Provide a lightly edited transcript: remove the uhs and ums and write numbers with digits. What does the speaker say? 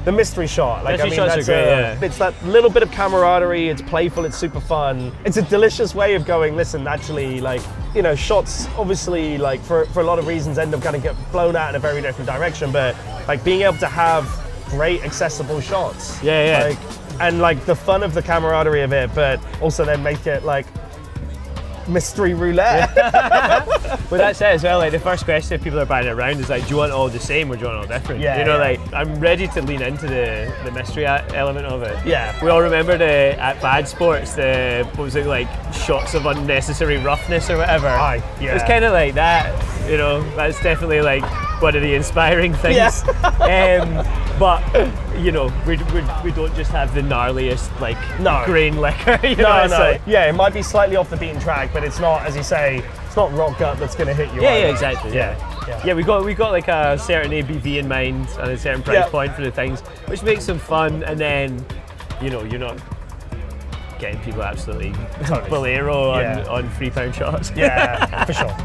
the mystery shot. Like, Mystery shots are great, yeah. It's that little bit of camaraderie, it's playful, it's super fun. It's a delicious way of going, listen, actually, like, you know, shots obviously, like, for a lot of reasons end up kind of get blown out in a very different direction, but like being able to have great accessible shots. Yeah. Like, and like the fun of the camaraderie of it, but also then make it like mystery roulette. But that's it as well, like the first question if people are buying it around is like, do you want it all the same or do you want it all different? Yeah, you know, yeah. like I'm ready to lean into the mystery element of it. Yeah. We all remember at Bad Sports, what was it, like shots of unnecessary roughness or whatever. Aye, yeah. It's kind of like that, you know, that's definitely like one of the inspiring things. Yeah. But you know, we don't just have the gnarliest like grain liquor. You know, No. like, Yeah, it might be slightly off the beaten track, but it's not, as you say, it's not rock gut that's going to hit you. Yeah, either. exactly. Yeah. Yeah, we got like a certain ABV in mind and a certain price point for the things, which makes them fun. And then, you know, you're not getting people absolutely bolero on £3 shots. Yeah, for sure.